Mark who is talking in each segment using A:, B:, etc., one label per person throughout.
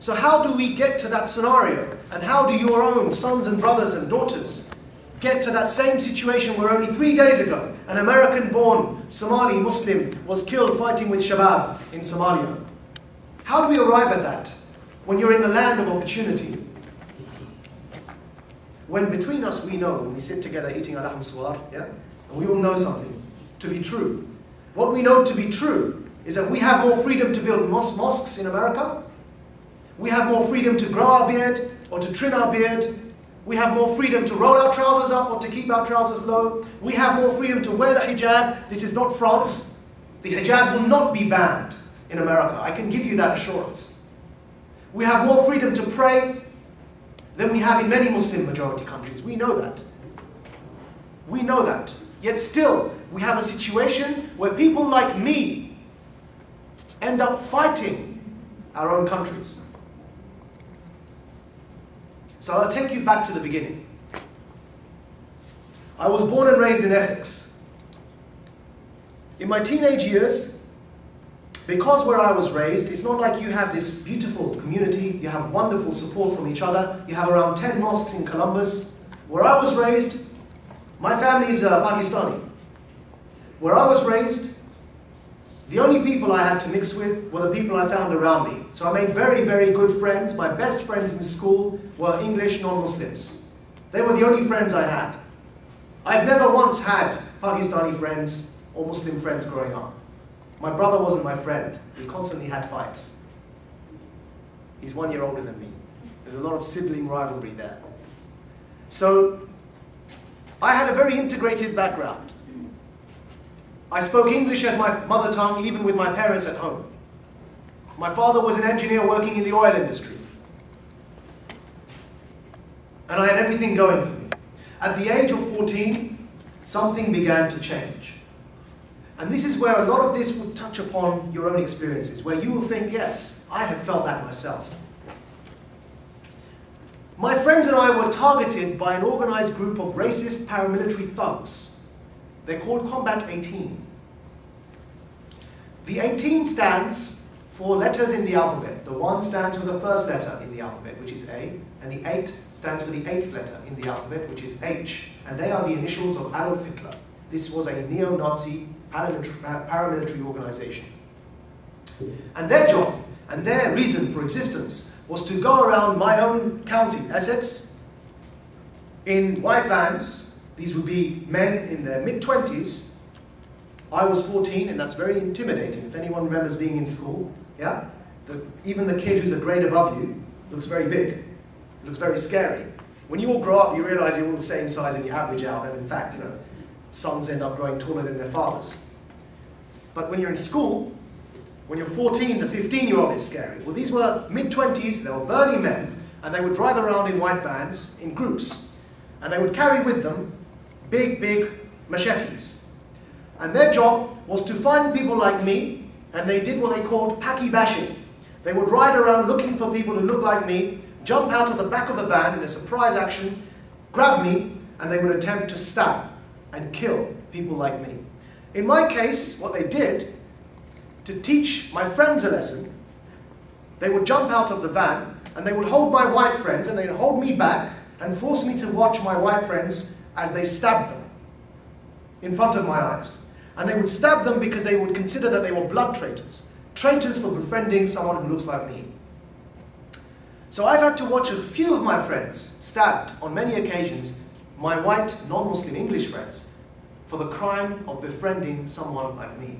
A: So how do we get to that scenario? And how do your own sons and brothers and daughters get to that same situation where only 3 days ago an American-born Somali Muslim was killed fighting with Shabab in Somalia? How do we arrive at that when you're in the land of opportunity? When between us we know, when we sit together eating al-ahm suwar, yeah, and we all know something to be true. What we know to be true is that we have more freedom to build mosques in America. We have more freedom to grow our beard or to trim our beard. We have more freedom to roll our trousers up or to keep our trousers low. We have more freedom to wear the hijab. This is not France. The hijab will not be banned in America. I can give you that assurance. We have more freedom to pray than we have in many Muslim majority countries. We know that. We know that. Yet still, we have a situation where people like me end up fighting our own countries. So I'll take you back to the beginning. I was born and raised in Essex. In my teenage years, because where I was raised, it's not like you have this beautiful community, you have wonderful support from each other, you have around 10 mosques in Columbus. Where I was raised, my family is Pakistani. Where I was raised, the only people I had to mix with were the people I found around me. So I made very, very good friends. My best friends in school were English non-Muslims. They were the only friends I had. I've never once had Pakistani friends or Muslim friends growing up. My brother wasn't my friend. We constantly had fights. He's 1 year older than me. There's a lot of sibling rivalry there. So I had a very integrated background. I spoke English as my mother tongue, even with my parents at home. My father was an engineer working in the oil industry. And I had everything going for me. At the age of 14, something began to change. And this is where a lot of this would touch upon your own experiences, where you will think, yes, I have felt that myself. My friends and I were targeted by an organized group of racist paramilitary thugs. They're called Combat 18. The 18 stands for letters in the alphabet. The 1 stands for the first letter in the alphabet, which is A, and the 8 stands for the 8th letter in the alphabet, which is H. And they are the initials of Adolf Hitler. This was a neo-Nazi paramilitary organization. And their job and their reason for existence was to go around my own county, Essex, in white vans. These would be men in their mid-20s. I was 14, and that's very intimidating. If anyone remembers being in school, yeah? Even the kid who's a grade above you looks very big. It looks very scary. When you all grow up, you realize you're all the same size and you average out, and in fact, sons end up growing taller than their fathers. But when you're in school, when you're 14, the 15-year-old is scary. Well, these were mid-20s, they were burly men, and they would drive around in white vans in groups. And they would carry with them big, big machetes. And their job was to find people like me, and they did what they called Paki bashing. They would ride around looking for people who looked like me, jump out of the back of the van in a surprise action, grab me, and they would attempt to stab and kill people like me. In my case, what they did, to teach my friends a lesson, they would jump out of the van, and they would hold my white friends, and they'd hold me back, and force me to watch my white friends as they stabbed them in front of my eyes. And they would stab them because they would consider that they were blood traitors. Traitors for befriending someone who looks like me. So I've had to watch a few of my friends stabbed on many occasions, my white, non-Muslim English friends, for the crime of befriending someone like me.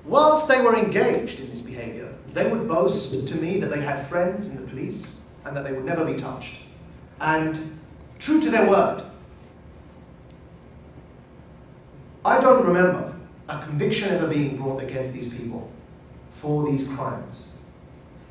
A: Whilst they were engaged in this behavior, they would boast to me that they had friends in the police and that they would never be touched. And true to their word, I don't remember a conviction ever being brought against these people for these crimes.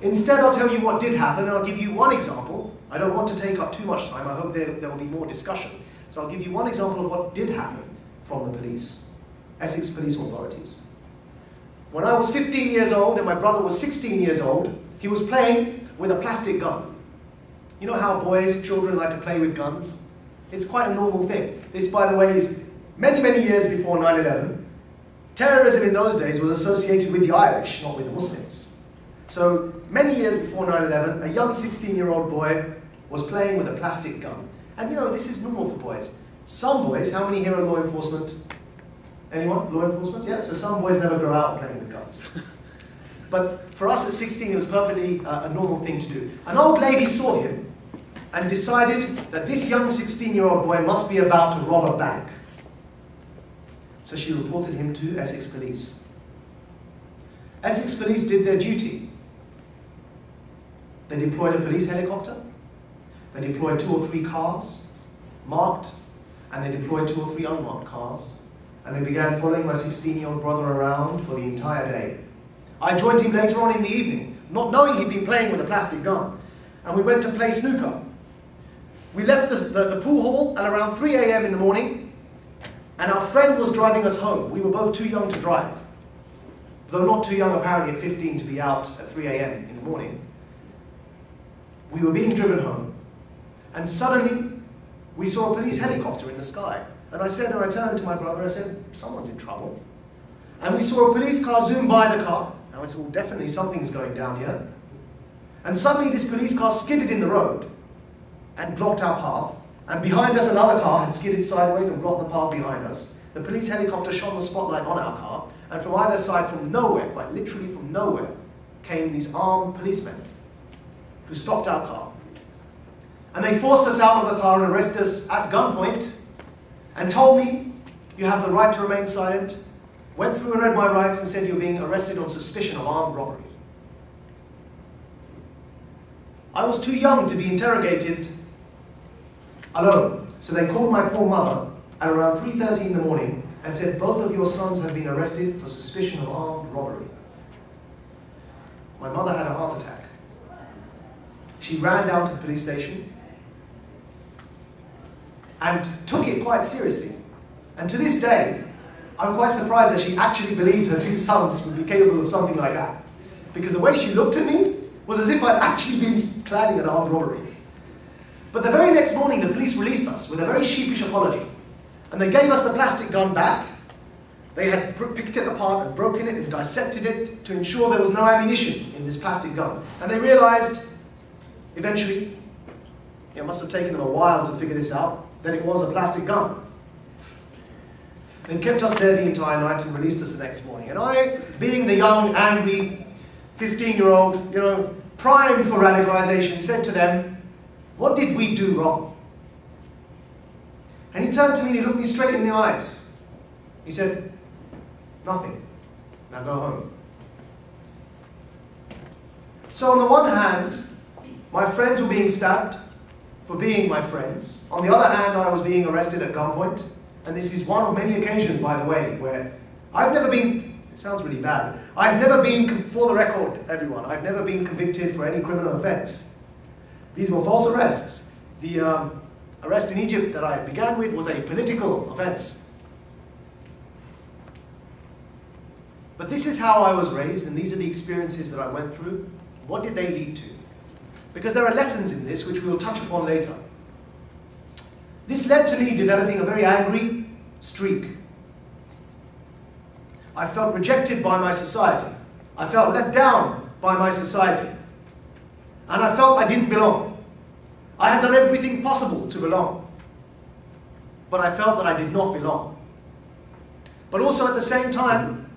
A: Instead, I'll tell you what did happen, and I'll give you one example. I don't want to take up too much time. I hope there will be more discussion. So I'll give you one example of what did happen from the police, Essex police authorities. When I was 15 years old and my brother was 16 years old, he was playing with a plastic gun. You know how children like to play with guns? It's quite a normal thing. This, by the way, is many, many years before 9/11. Terrorism in those days was associated with the Irish, not with the Muslims. So many years before 9/11, a young 16-year-old boy was playing with a plastic gun. And you know, this is normal for boys. Some boys, how many here are law enforcement? Anyone? Law enforcement? Yeah, so some boys never grow out playing with guns. But for us at 16, it was perfectly a normal thing to do. An old lady saw him and decided that this young 16-year-old boy must be about to rob a bank. So she reported him to Essex Police. Essex Police did their duty. They deployed a police helicopter, they deployed 2 or 3 cars, marked, and they deployed 2 or 3 unmarked cars, and they began following my 16-year-old brother around for the entire day. I joined him later on in the evening, not knowing he'd been playing with a plastic gun, and we went to play snooker. We left the pool hall at around 3 a.m. in the morning, and our friend was driving us home. We were both too young to drive, though not too young apparently at 15 to be out at 3 a.m. in the morning. We were being driven home, and suddenly we saw a police helicopter in the sky. And I turned to my brother, I said, someone's in trouble. And we saw a police car zoom by the car. And I said, well, definitely something's going down here. And suddenly this police car skidded in the road and blocked our path. And behind us another car had skidded sideways and blocked the path behind us. The police helicopter shone the spotlight on our car. And from either side, from nowhere, quite literally from nowhere, came these armed policemen who stopped our car. And they forced us out of the car and arrested us at gunpoint and told me, you have the right to remain silent, went through and read my rights and said you're being arrested on suspicion of armed robbery. I was too young to be interrogated alone, so they called my poor mother at around 3:30 in the morning and said both of your sons have been arrested for suspicion of armed robbery. My mother had a heart attack. She ran down to the police station and took it quite seriously. And to this day, I'm quite surprised that she actually believed her 2 sons would be capable of something like that. Because the way she looked at me was as if I'd actually been planning an armed robbery. But the very next morning, the police released us with a very sheepish apology. And they gave us the plastic gun back. They had picked it apart and broken it and dissected it to ensure there was no ammunition in this plastic gun. And they realized, eventually, it must have taken them a while to figure this out, that it was a plastic gun. They kept us there the entire night and released us the next morning. And I, being the young, angry, 15-year-old, primed for radicalization, said to them, what did we do wrong? And he turned to me and he looked me straight in the eyes. He said, nothing. Now go home. So on the one hand, my friends were being stabbed for being my friends. On the other hand, I was being arrested at gunpoint. And this is one of many occasions, by the way, where I've never been, it sounds really bad, I've never been, for the record, everyone, I've never been convicted for any criminal offense. These were false arrests. The arrest in Egypt that I began with was a political offense. But this is how I was raised, and these are the experiences that I went through. What did they lead to? Because there are lessons in this which we will touch upon later. This led to me developing a very angry streak. I felt rejected by my society. I felt let down by my society. And I felt I didn't belong. I had done everything possible to belong. But I felt that I did not belong. But also at the same time,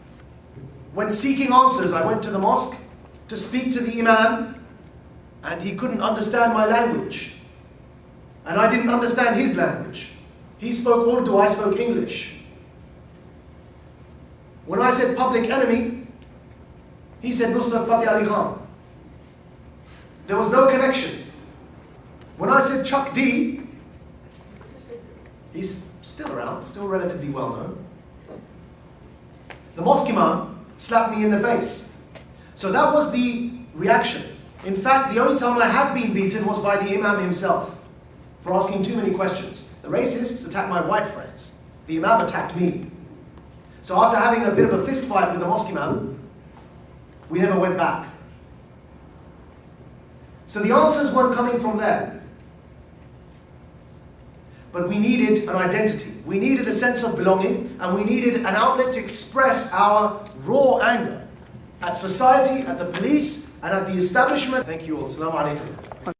A: when seeking answers, I went to the mosque to speak to the imam, and he couldn't understand my language. And I didn't understand his language. He spoke Urdu, I spoke English. When I said public enemy, he said Nusrat Fateh Ali Khan. There was no connection. When I said Chuck D, he's still around, still relatively well known. The mosque imam slapped me in the face. So that was the reaction. In fact, the only time I have been beaten was by the imam himself, for asking too many questions. The racists attacked my white friends. The imam attacked me. So after having a bit of a fist fight with the mosque imam, we never went back. So the answers weren't coming from there. But we needed an identity. We needed a sense of belonging, and we needed an outlet to express our raw anger. at society, at the police, and at the establishment. Thank you all. Assalamu alaikum.